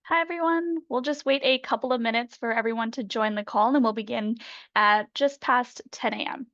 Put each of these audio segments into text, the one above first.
Hi, everyone. We'll just wait a couple of minutes for everyone to join the call, and we'll begin at just past 10 a.m.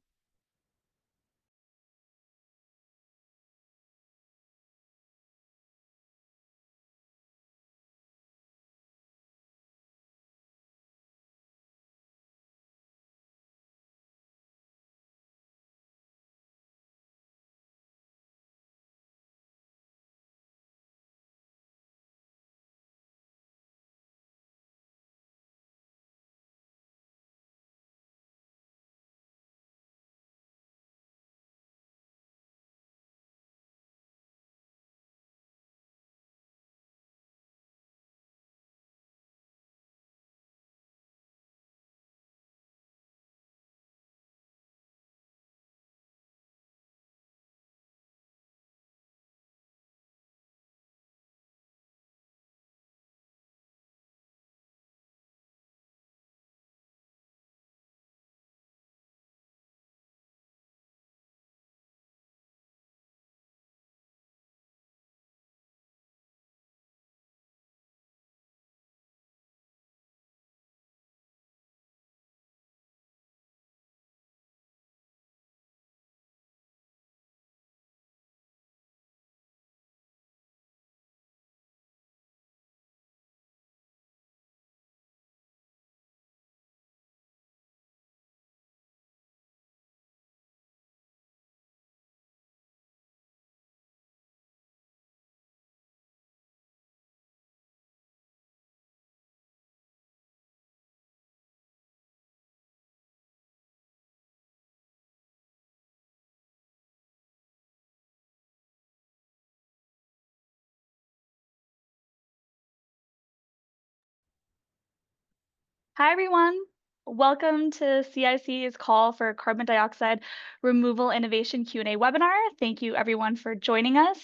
Hi, everyone. Welcome to CIC's call for carbon dioxide removal innovation Q&A webinar. Thank you, everyone, for joining us.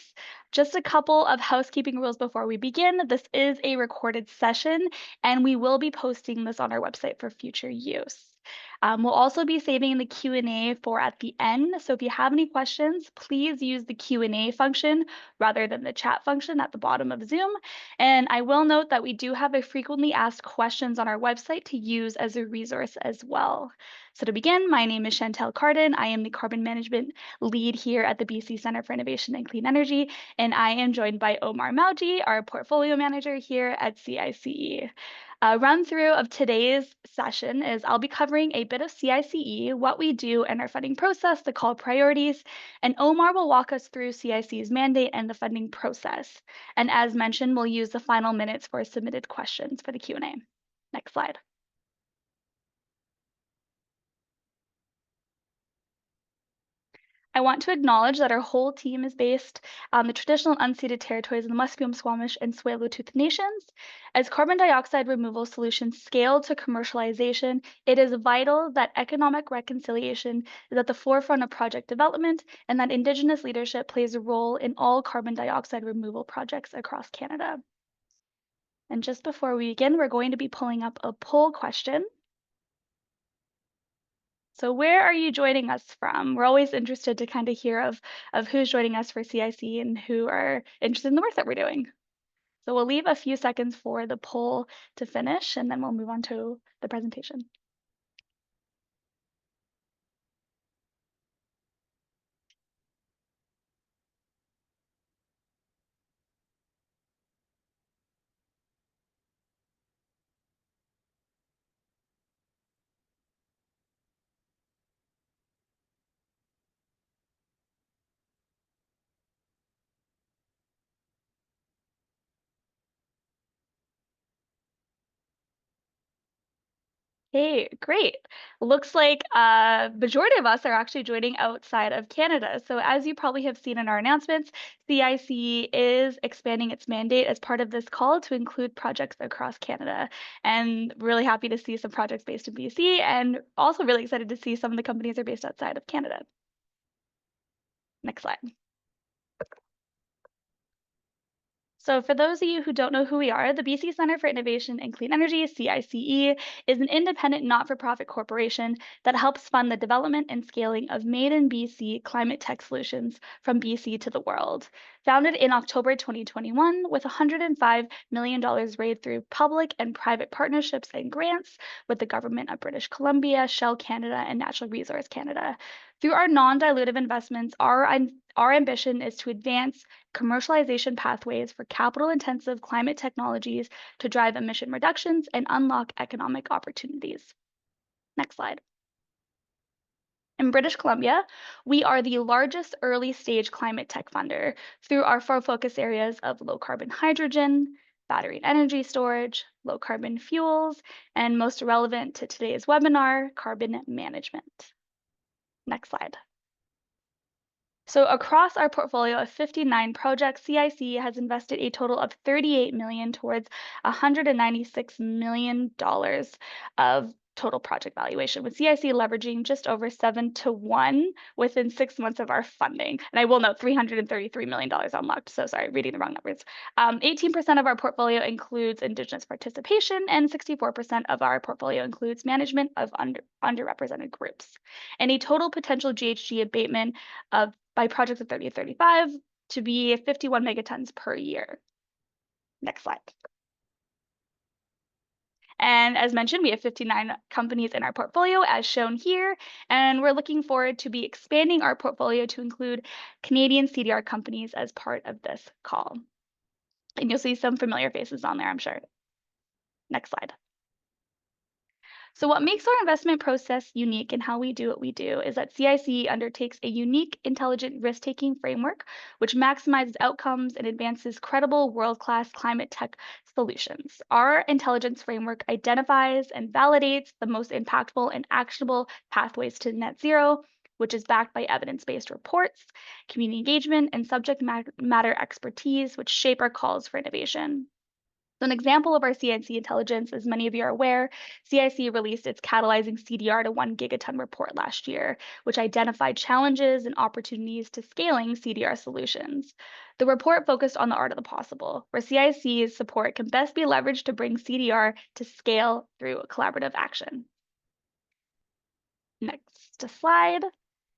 Just a couple of housekeeping rules before we begin. This is a recorded session, and we will be posting this on our website for future use. We'll also be saving the Q&A for at the end. So if you have any questions, please use the Q&A function rather than the chat function at the bottom of Zoom. And I will note that we do have a frequently asked questions on our website to use as a resource as well. So to begin, my name is Chantel Cardin. I am the carbon management lead here at the BC Centre for Innovation and Clean Energy, and I am joined by Omar Mauji, our portfolio manager here at CICE. A run through of today's session is I'll be covering a bit of CICE, what we do and our funding process, the call priorities, and Omar will walk us through CIC's mandate and the funding process. And as mentioned, we'll use the final minutes for submitted questions for the Q&A. Next slide. I want to acknowledge that our whole team is based on the traditional unceded territories of the Musqueam, Squamish, and Tsleil-Waututh nations. As carbon dioxide removal solutions scale to commercialization, it is vital that economic reconciliation is at the forefront of project development and that Indigenous leadership plays a role in all carbon dioxide removal projects across Canada. And just before we begin, we're going to be pulling up a poll question. So where are you joining us from? We're always interested to kind of hear of who's joining us for CIC and who are interested in the work that we're doing. So we'll leave a few seconds for the poll to finish, and then we'll move on to the presentation. Hey, great. Looks like a majority of us are actually joining outside of Canada. So as you probably have seen in our announcements, CIC is expanding its mandate as part of this call to include projects across Canada. And really happy to see some projects based in BC and also really excited to see some of the companies are based outside of Canada. Next slide. So, for those of you who don't know who we are, the BC Centre for Innovation and Clean Energy, CICE, is an independent not for profit corporation that helps fund the development and scaling of made in BC climate tech solutions from BC to the world. Founded in October 2021 with $105 million raised through public and private partnerships and grants with the Government of British Columbia, Shell Canada, and Natural Resource Canada. Through our non dilutive investments, our ambition is to advance commercialization pathways for capital-intensive climate technologies to drive emission reductions and unlock economic opportunities. Next slide. In British Columbia, we are the largest early-stage climate tech funder through our four focus areas of low-carbon hydrogen, battery and energy storage, low-carbon fuels, and most relevant to today's webinar, carbon management. Next slide. So across our portfolio of 59 projects, CIC has invested a total of $38 million towards $196 million of total project valuation, with CIC leveraging just over 7-to-1 within 6 months of our funding. And I will note $333 million unlocked. So sorry, reading the wrong numbers. 18% of our portfolio includes Indigenous participation, and 64% of our portfolio includes management of underrepresented groups. And a total potential GHG abatement of by projects of 30 to 35 to be 51 megatons per year. Next slide. And as mentioned, we have 59 companies in our portfolio as shown here, and we're looking forward to be expanding our portfolio to include Canadian CDR companies as part of this call. And you'll see some familiar faces on there, I'm sure. Next slide. So what makes our investment process unique and how we do what we do is that CIC undertakes a unique, intelligent risk-taking framework which maximizes outcomes and advances credible world-class climate tech solutions. Our intelligence framework identifies and validates the most impactful and actionable pathways to net zero, which is backed by evidence-based reports, community engagement, and subject matter expertise, which shape our calls for innovation. So an example of our CNC intelligence, as many of you are aware, CIC released its Catalyzing CDR to 1 gigaton report last year, which identified challenges and opportunities to scaling CDR solutions. The report focused on the art of the possible, where CIC's support can best be leveraged to bring CDR to scale through collaborative action. Next slide.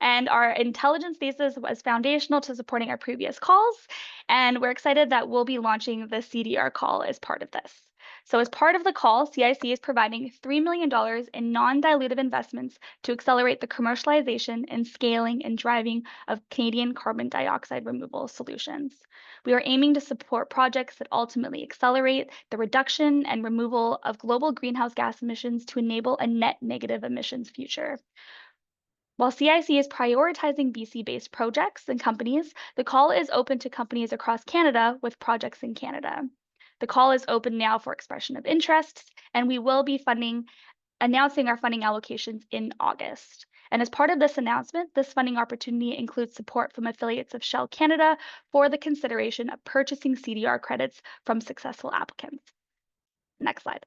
And our intelligence thesis was foundational to supporting our previous calls. And we're excited that we'll be launching the CDR call as part of this. So as part of the call, CIC is providing $3 million in non-dilutive investments to accelerate the commercialization and scaling and driving of Canadian carbon dioxide removal solutions. We are aiming to support projects that ultimately accelerate the reduction and removal of global greenhouse gas emissions to enable a net negative emissions future. While CIC is prioritizing BC-based projects and companies, the call is open to companies across Canada with projects in Canada. The call is open now for expression of interests, and we will be announcing our funding allocations in August. And as part of this announcement, this funding opportunity includes support from affiliates of Shell Canada for the consideration of purchasing CDR credits from successful applicants. Next slide.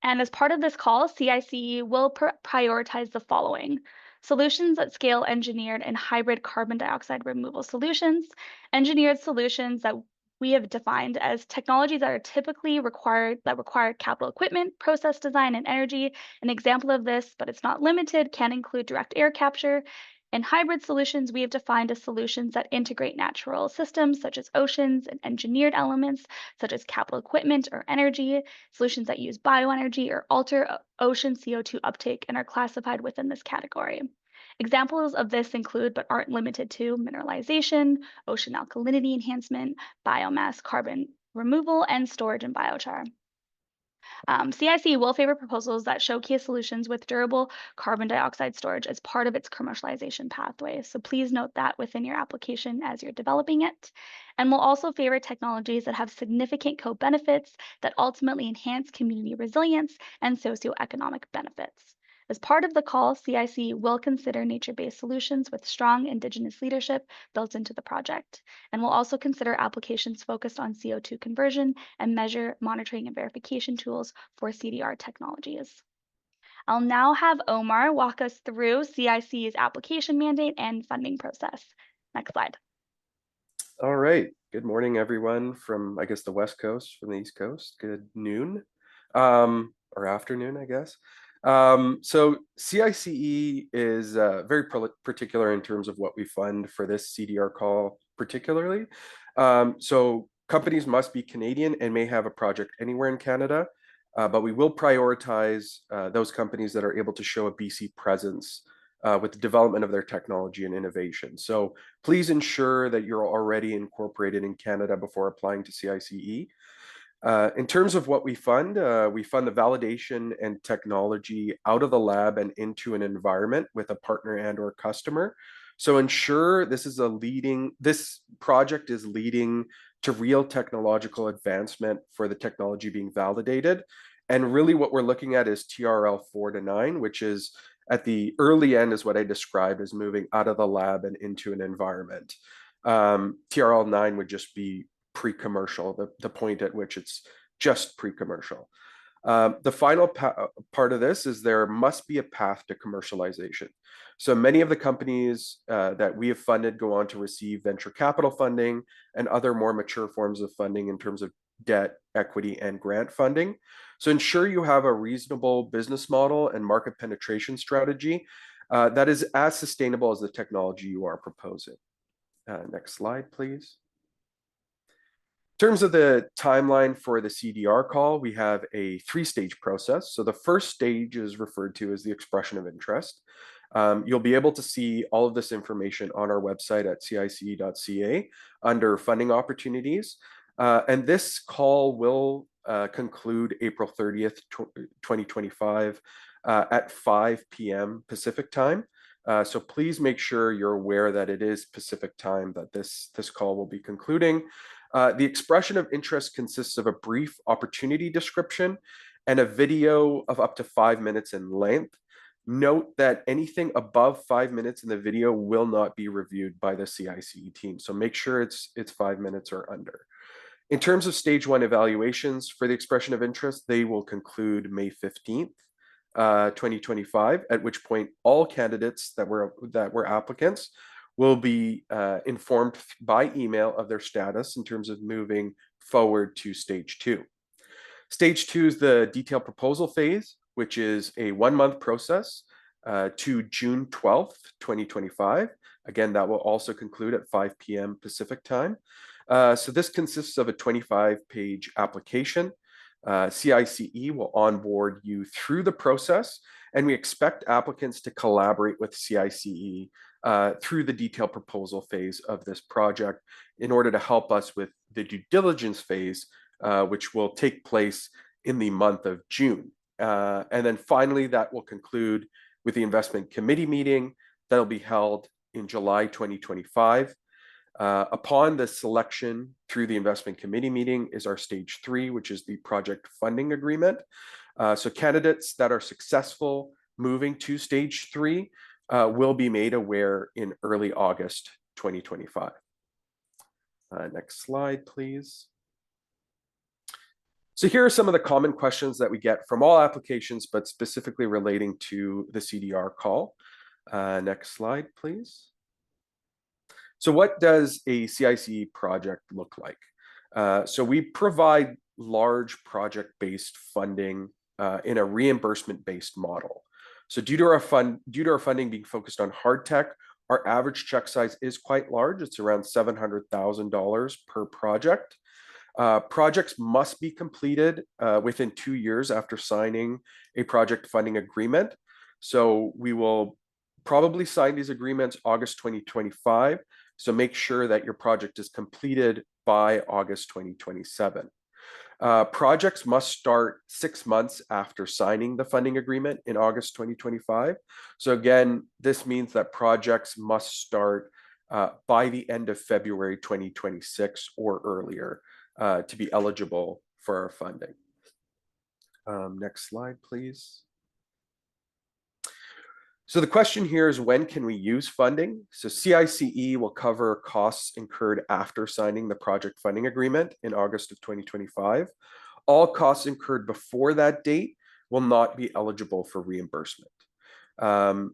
And as part of this call, CIC will prioritize the following: solutions at scale engineered and hybrid carbon dioxide removal solutions, engineered solutions that we have defined as technologies that are typically require capital equipment, process design, and energy. An example of this, but it's not limited, can include direct air capture. And hybrid solutions, we have defined as solutions that integrate natural systems such as oceans and engineered elements such as capital equipment or energy, solutions that use bioenergy or alter ocean CO2 uptake and are classified within this category. Examples of this include, but aren't limited to, mineralization, ocean alkalinity enhancement, biomass carbon removal, and storage and biochar. CIC will favor proposals that showcase solutions with durable carbon dioxide storage as part of its commercialization pathway. So please note that within your application as you're developing it. And will also favor technologies that have significant co-benefits that ultimately enhance community resilience and socioeconomic benefits. As part of the call, CIC will consider nature-based solutions with strong Indigenous leadership built into the project, and will also consider applications focused on CO2 conversion and measure monitoring and verification tools for CDR technologies. I'll now have Omar walk us through CIC's application mandate and funding process. Next slide. All right. Good morning, everyone from, I guess, the West Coast, from the East Coast. Good noon, or afternoon, I guess. So CICE is very particular in terms of what we fund for this CDR call particularly. So companies must be Canadian and may have a project anywhere in Canada, but we will prioritize those companies that are able to show a BC presence with the development of their technology and innovation. So please ensure that you're already incorporated in Canada before applying to CICE. In terms of what we fund the validation and technology out of the lab and into an environment with a partner and or customer. So ensure this project is leading to real technological advancement for the technology being validated. And really what we're looking at is TRL 4 to 9, which is at the early end is what I described as moving out of the lab and into an environment. TRL 9 would just be pre-commercial, the point at which it's just pre-commercial. The final part of this is there must be a path to commercialization. So many of the companies that we have funded go on to receive venture capital funding and other more mature forms of funding in terms of debt, equity, and grant funding. So ensure you have a reasonable business model and market penetration strategy that is as sustainable as the technology you are proposing. Next slide, please. In terms of the timeline for the CDR call, we have a three-stage process. So the first stage is referred to as the expression of interest. You'll be able to see all of this information on our website at cice.ca under funding opportunities. And this call will conclude April 30th, 2025 at 5 p.m. Pacific time. So please make sure you're aware that it is Pacific time that this call will be concluding. The expression of interest consists of a brief opportunity description and a video of up to 5 minutes in length. Note that anything above 5 minutes in the video will not be reviewed by the CICE team. So make sure it's 5 minutes or under. In terms of stage 1 evaluations for the expression of interest, they will conclude May 15th. 2025, at which point all candidates that were applicants will be informed by email of their status in terms of moving forward to stage 2. Stage 2 is the detailed proposal phase, which is a 1-month process to June 12th, 2025. Again, that will also conclude at 5 p.m. Pacific time. So this consists of a 25-page application. CICE will onboard you through the process, and we expect applicants to collaborate with CICE through the detailed proposal phase of this project in order to help us with the due diligence phase, which will take place in the month of June. And then finally, that will conclude with the investment committee meeting that will be held in July 2025. Upon the selection through the investment committee meeting is our stage 3, which is the project funding agreement. So candidates that are successful moving to stage 3 will be made aware in early August 2025. Next slide, please. So here are some of the common questions that we get from all applications, but specifically relating to the CDR call. Next slide, please. So what does a CICE project look like? So we provide large project-based funding in a reimbursement-based model. So due to our funding being focused on hard tech, our average check size is quite large. It's around $700,000 per project. Projects must be completed within 2 years after signing a project funding agreement. So we will probably sign these agreements August 2025. So make sure that your project is completed by August 2027. Projects must start 6 months after signing the funding agreement in August 2025. So again, this means that projects must start by the end of February 2026 or earlier to be eligible for our funding. Next slide, please. So the question here is, when can we use funding? So CICE will cover costs incurred after signing the project funding agreement in August of 2025. All costs incurred before that date will not be eligible for reimbursement.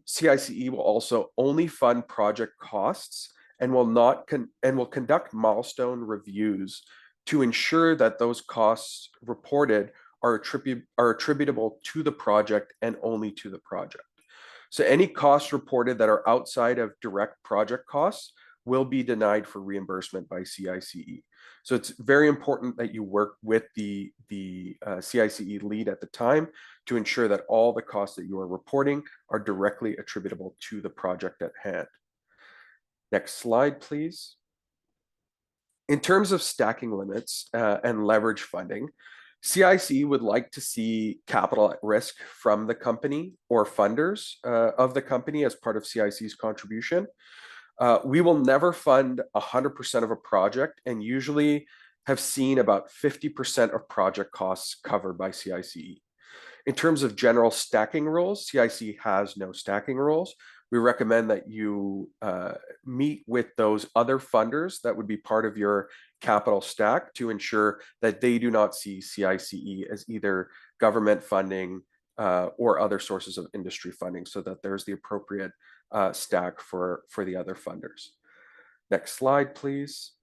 CICE will also only fund project costs and will conduct milestone reviews to ensure that those costs reported are attributable to the project and only to the project. So any costs reported that are outside of direct project costs will be denied for reimbursement by CICE. So it's very important that you work with the CICE lead at the time to ensure that all the costs that you are reporting are directly attributable to the project at hand. Next slide, please. In terms of stacking limits and leverage funding, CICE would like to see capital at risk from the company or funders of the company as part of CICE's contribution. We will never fund 100% of a project and usually have seen about 50% of project costs covered by CICE. In terms of general stacking rules, CICE has no stacking rules. We recommend that you meet with those other funders that would be part of your capital stack to ensure that they do not see CICE as either government funding or other sources of industry funding, so that there's the appropriate stack for the other funders. Next slide, please.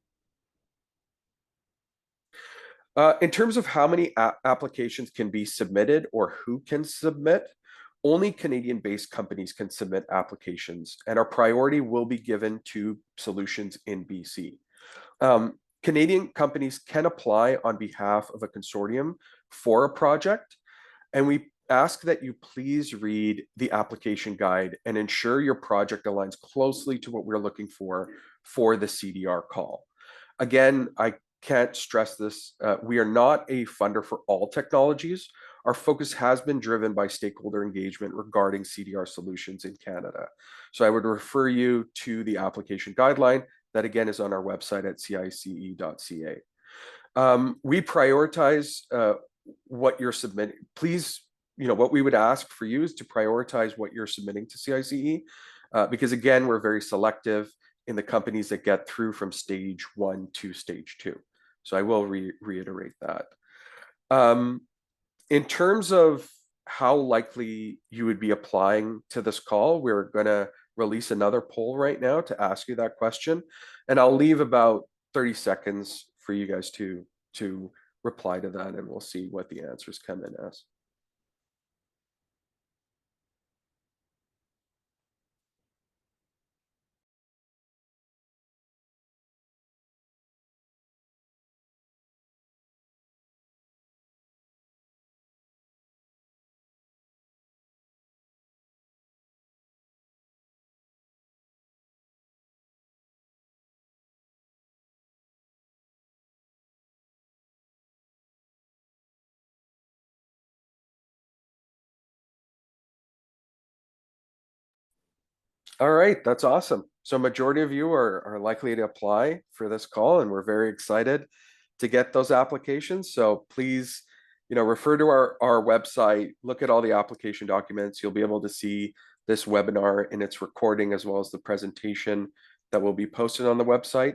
In terms of how many applications can be submitted or who can submit, only Canadian-based companies can submit applications, and our priority will be given to solutions in BC. Canadian companies can apply on behalf of a consortium for a project, and we ask that you please read the application guide and ensure your project aligns closely to what we're looking for the CDR call. Again, I can't stress this. We are not a funder for all technologies. Our focus has been driven by stakeholder engagement regarding CDR solutions in Canada. So I would refer you to the application guideline that again is on our website at cice.ca. We prioritize what you're submitting. Please, what we would ask for you is to prioritize what you're submitting to CICE, because again, we're very selective in the companies that get through from stage 1 to stage 2. So I will reiterate that. In terms of how likely you would be applying to this call, we're going to release another poll right now to ask you that question. And I'll leave about 30 seconds for you guys to reply to that, and we'll see what the answers come in as. All right, that's awesome. So majority of you are likely to apply for this call, and we're very excited to get those applications. So please, refer to our website, look at all the application documents. You'll be able to see this webinar in its recording as well as the presentation that will be posted on the website.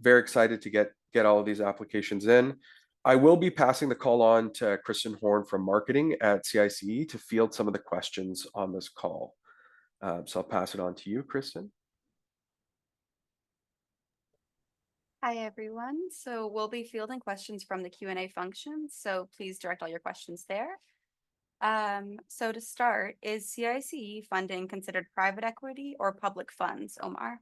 Very excited to get all of these applications in. I will be passing the call on to Kristen Horn from marketing at CICE to field some of the questions on this call. So I'll pass it on to you, Kristen. Hi, everyone. So we'll be fielding questions from the Q&A function, so please direct all your questions there. So to start, is CICE funding considered private equity or public funds, Omar?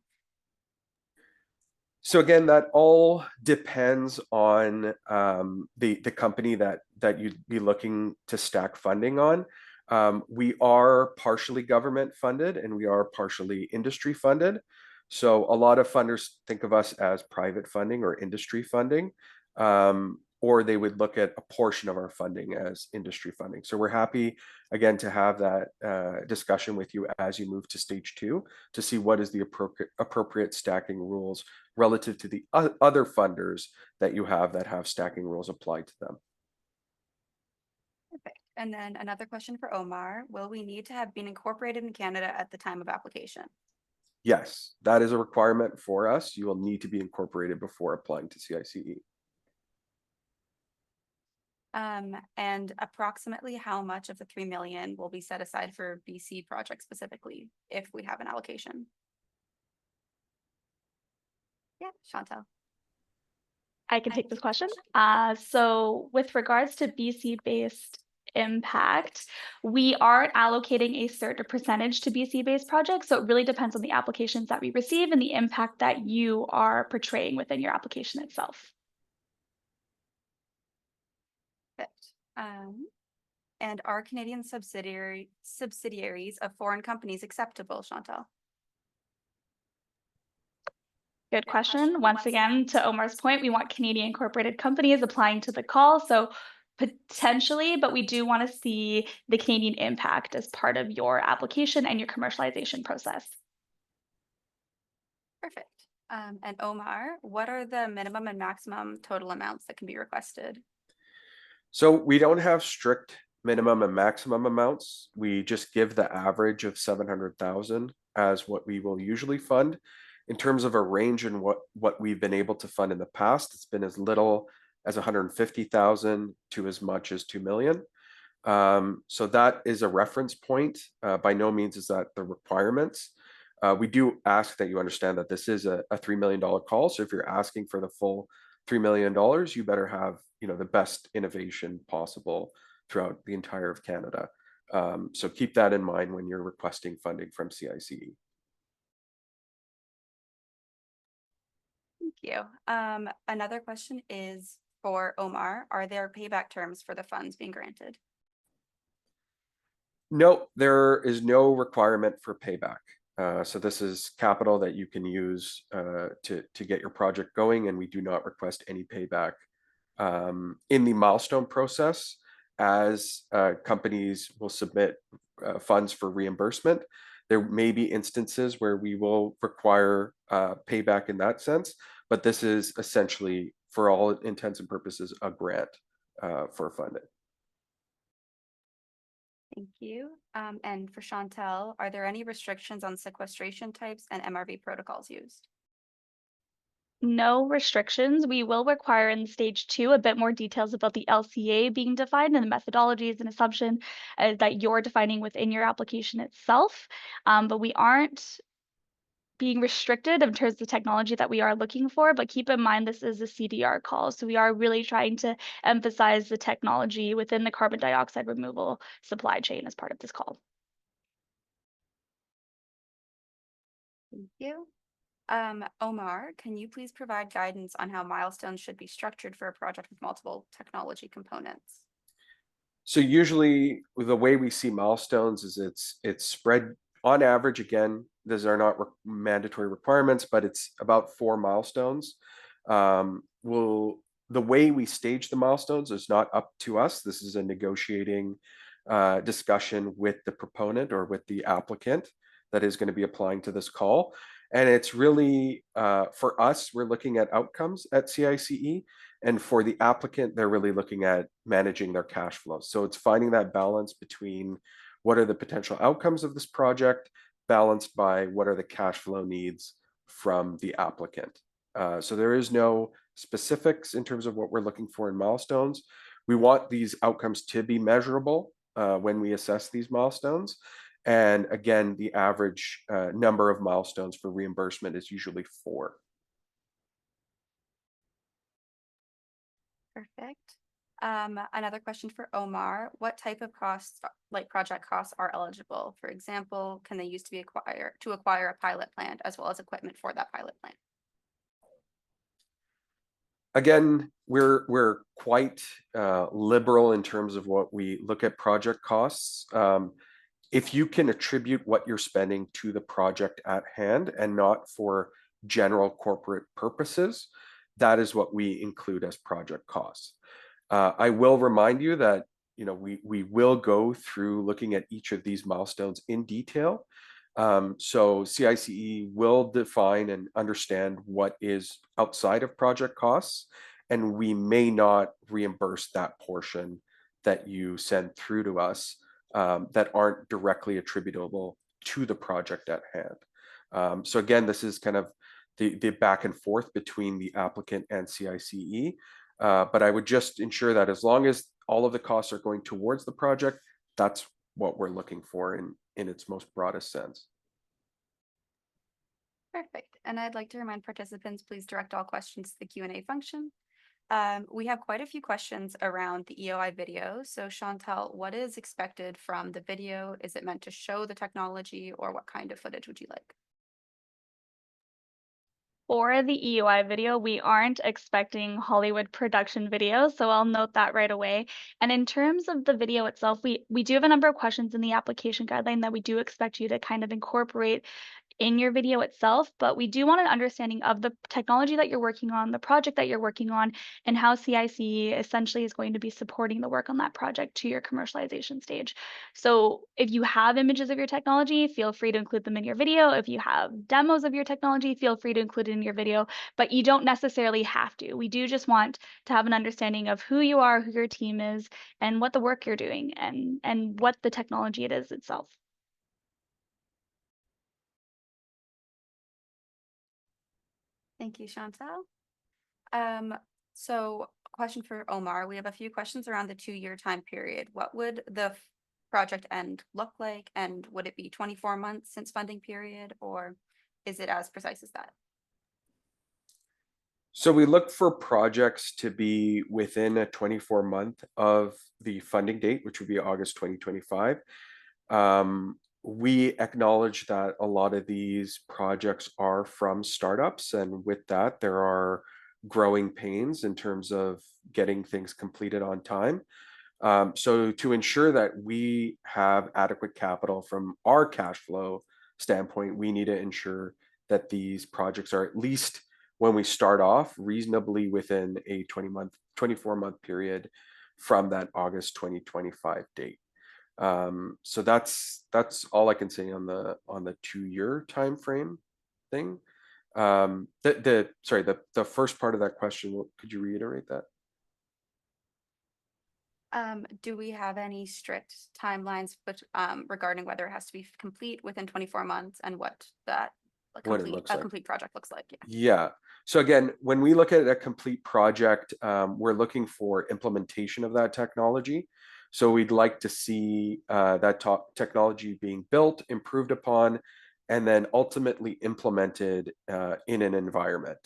So again, that all depends on the company that you'd be looking to stack funding on. We are partially government funded and we are partially industry funded. So a lot of funders think of us as private funding or industry funding, or they would look at a portion of our funding as industry funding. So we're happy, again, to have that discussion with you as you move to stage 2 to see what is the appropriate stacking rules relative to the other funders that you have that have stacking rules applied to them. Perfect. And then another question for Omar. Will we need to have been incorporated in Canada at the time of application? Yes, that is a requirement for us. You will need to be incorporated before applying to CICE. And approximately how much of the 3 million will be set aside for BC projects specifically, if we have an allocation? Yeah, Chantal. I can take this question. So with regards to BC-based impact, we are allocating a certain percentage to BC-based projects. So it really depends on the applications that we receive and the impact that you are portraying within your application itself. Perfect. And are Canadian subsidiaries of foreign companies acceptable, Chantal? Good question. Once again, to Omar's point, we want Canadian incorporated companies applying to the call. So potentially, but we do want to see the Canadian impact as part of your application and your commercialization process. Perfect. And Omar, what are the minimum and maximum total amounts that can be requested? So we don't have strict minimum and maximum amounts. We just give the average of 700,000 as what we will usually fund. In terms of a range and what we've been able to fund in the past, it's been as little as 150,000 to as much as 2 million. So that is a reference point. By no means is that the requirements. We do ask that you understand that this is a $3 million call. So if you're asking for the full $3 million, you better have the best innovation possible throughout the entire of Canada. So keep that in mind when you're requesting funding from CICE. Thank you. Another question is for Omar. Are there payback terms for the funds being granted? No, there is no requirement for payback. So this is capital that you can use to get your project going, and we do not request any payback in the milestone process. As companies will submit funds for reimbursement, there may be instances where we will require payback in that sense, but this is essentially, for all intents and purposes, a grant for funding. Thank you. And for Chantal, are there any restrictions on sequestration types and MRV protocols used? No restrictions. We will require in stage 2 a bit more details about the LCA being defined and the methodologies and assumption that you're defining within your application itself. But we aren't being restricted in terms of the technology that we are looking for, but keep in mind this is a CDR call. So we are really trying to emphasize the technology within the carbon dioxide removal supply chain as part of this call. Thank you. Omar, can you please provide guidance on how milestones should be structured for a project with multiple technology components? So usually the way we see milestones is it's spread on average. Again, these are not mandatory requirements, but it's about 4 milestones. The way we stage the milestones is not up to us. This is a negotiating discussion with the proponent or with the applicant that is going to be applying to this call. And it's really, for us, we're looking at outcomes at CICE. And for the applicant, they're really looking at managing their cash flow. So it's finding that balance between what are the potential outcomes of this project, balanced by what are the cash flow needs from the applicant. So there is no specifics in terms of what we're looking for in milestones. We want these outcomes to be measurable when we assess these milestones. And again, the average number of milestones for reimbursement is usually 4. Perfect. Another question for Omar. What type of costs, like project costs, are eligible? For example, can they use to acquire a pilot plant as well as equipment for that pilot plant? Again, we're quite liberal in terms of what we look at project costs. If you can attribute what you're spending to the project at hand and not for general corporate purposes, that is what we include as project costs. I will remind you that we will go through looking at each of these milestones in detail. So CICE will define and understand what is outside of project costs, and we may not reimburse that portion that you send through to us that aren't directly attributable to the project at hand. So again, this is kind of the back and forth between the applicant and CICE. But I would just ensure that as long as all of the costs are going towards the project, that's what we're looking for in its most broadest sense. Perfect. And I'd like to remind participants, please direct all questions to the Q&A function. We have quite a few questions around the EOI video. So Chantal, what is expected from the video? Is it meant to show the technology, or what kind of footage would you like? For the EUI video, we aren't expecting Hollywood production videos, so I'll note that right away. And in terms of the video itself, we do have a number of questions in the application guideline that we do expect you to kind of incorporate in your video itself, but we do want an understanding of the technology that you're working on, the project that you're working on, and how CICE essentially is going to be supporting the work on that project to your commercialization stage. So if you have images of your technology, feel free to include them in your video. If you have demos of your technology, feel free to include it in your video, but you don't necessarily have to. We do just want to have an understanding of who you are, who your team is, and what the work you're doing, and what the technology it is itself. Thank you, Chantal. So question for Omar. We have a few questions around the 2-year time period. What would the project end look like? And would it be 24 months since funding period, or is it as precise as that? So we look for projects to be within a 24-month of the funding date, which would be August 2025. We acknowledge that a lot of these projects are from startups, and with that, there are growing pains in terms of getting things completed on time. So to ensure that we have adequate capital from our cash flow standpoint, we need to ensure that these projects are, at least when we start off, reasonably within a 24-month period from that August 2025 date. So that's all I can say on the 2-year time frame thing. Sorry, the first part of that question, could you reiterate that? Do we have any strict timelines regarding whether it has to be complete within 24 months and what that What it looks like. complete project looks like? Yeah. Yeah. So again, when we look at a complete project, we're looking for implementation of that technology. So we'd like to see that technology being built, improved upon, and then ultimately implemented in an environment.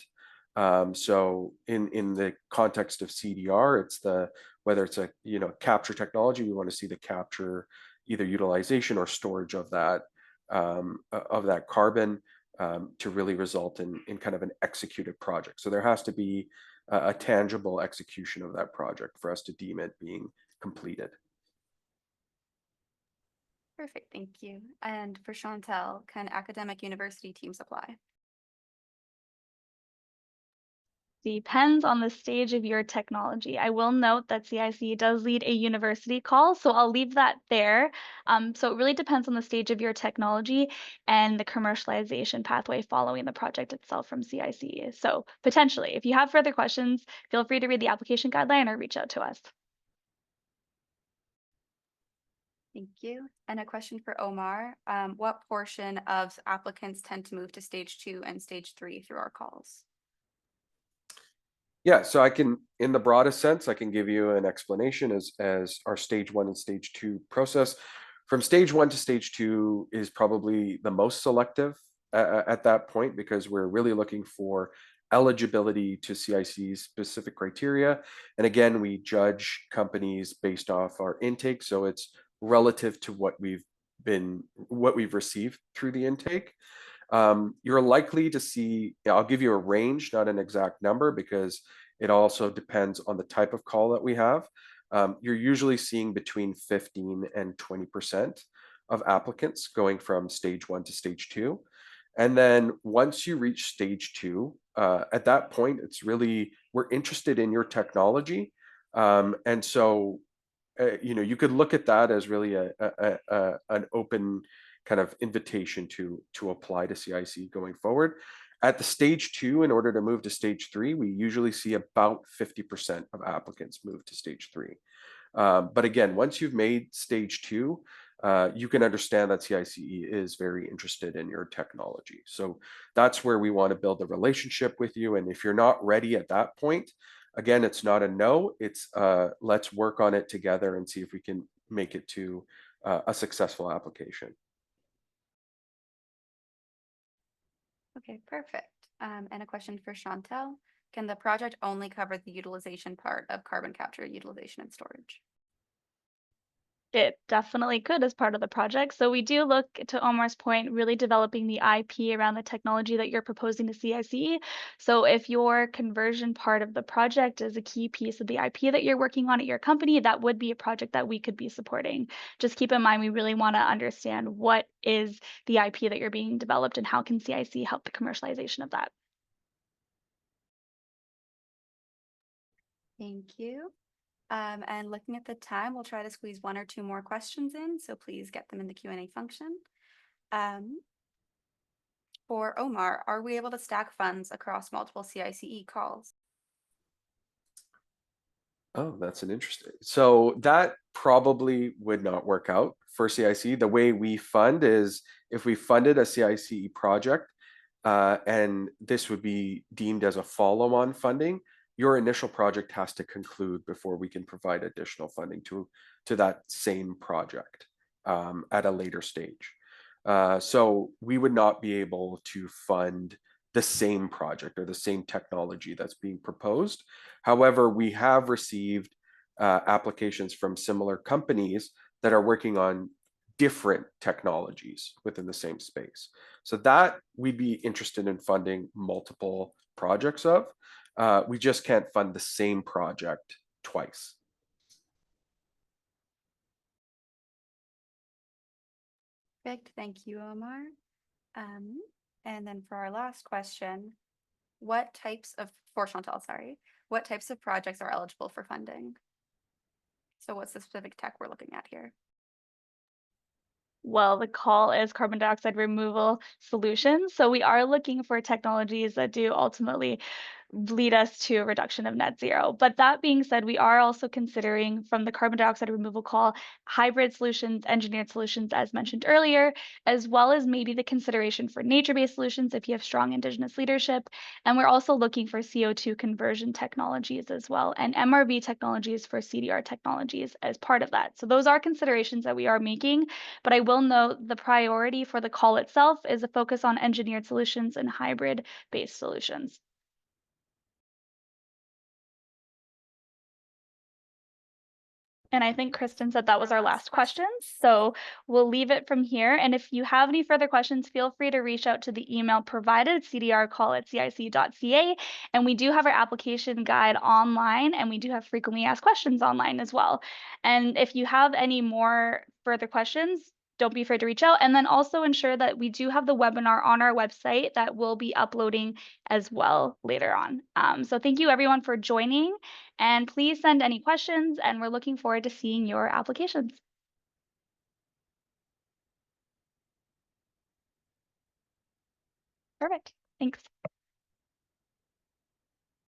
So in the context of CDR, it's whether it's a capture technology, we want to see the capture, either utilization or storage of that carbon to really result in kind of an executed project. So there has to be a tangible execution of that project for us to deem it being completed. Perfect, thank you. And for Chantal, can academic university teams apply? Depends on the stage of your technology. I will note that CICE does lead a university call, so I'll leave that there. So it really depends on the stage of your technology and the commercialization pathway following the project itself from CICE. So potentially, if you have further questions, feel free to read the application guideline or reach out to us. Thank you. And a question for Omar. What portion of applicants tend to move to stage 2 and stage 3 through our calls? Yeah, so I can, in the broadest sense, I can give you an explanation as our stage 1 and stage 2 process. From stage 1 to stage 2 is probably the most selective at that point, because we're really looking for eligibility to CIC's specific criteria. And again, we judge companies based off our intake, so it's relative to what we've received through the intake. You're likely to see, I'll give you a range, not an exact number, because it also depends on the type of call that we have. You're usually seeing between 15 and 20% of applicants going from stage 1 to stage 2. And then once you reach stage 2, at that point, it's really, we're interested in your technology. And so, you could look at that as really an open kind of invitation to apply to CICE going forward. At the stage 2, in order to move to stage 3, we usually see about 50% of applicants move to stage 3. But again, once you've made stage 2, you can understand that CICE is very interested in your technology. So that's where we want to build a relationship with you. And if you're not ready at that point, again, it's not a no, it's let's work on it together and see if we can make it to a successful application. Okay, perfect. And a question for Chantel. Can the project only cover the utilization part of carbon capture, utilization, and storage? It definitely could as part of the project. So we do look, to Omar's point, really developing the IP around the technology that you're proposing to CICE. So if your conversion part of the project is a key piece of the IP that you're working on at your company, that would be a project that we could be supporting. Just keep in mind, we really want to understand what is the IP that you're being developed and how can CICE help the commercialization of that. Thank you. And looking at the time, we'll try to squeeze one or two more questions in, so please get them in the Q&A function. For Omar, are we able to stack funds across multiple CICE calls? Oh, that's an interesting. So that probably would not work out for CICE. The way we fund is if we funded a CICE project, and this would be deemed as a follow-on funding, your initial project has to conclude before we can provide additional funding to that same project at a later stage. So we would not be able to fund the same project or the same technology that's being proposed. However, we have received applications from similar companies that are working on different technologies within the same space. So that we'd be interested in funding multiple projects of. We just can't fund the same project twice. Perfect. Thank you, Omar. And then for our last question, for Chantal, sorry, what types of projects are eligible for funding? So what's the specific tech we're looking at here? Well, the call is carbon dioxide removal solutions. So we are looking for technologies that do ultimately lead us to a reduction of net zero. But that being said, we are also considering from the carbon dioxide removal call, hybrid solutions, engineered solutions, as mentioned earlier, as well as maybe the consideration for nature-based solutions if you have strong indigenous leadership. And we're also looking for CO2 conversion technologies as well, and MRV technologies for CDR technologies as part of that. So those are considerations that we are making, but I will note the priority for the call itself is a focus on engineered solutions and hybrid-based solutions. And I think Kristen said that was our last question. So we'll leave it from here. And if you have any further questions, feel free to reach out to the email provided, cdrcall@cic.ca. And we do have our application guide online, and we do have frequently asked questions online as well. And if you have any more further questions, don't be afraid to reach out. And then also ensure that we do have the webinar on our website that we'll be uploading as well later on. So thank you everyone for joining. And please send any questions, and we're looking forward to seeing your applications. Perfect. Thanks.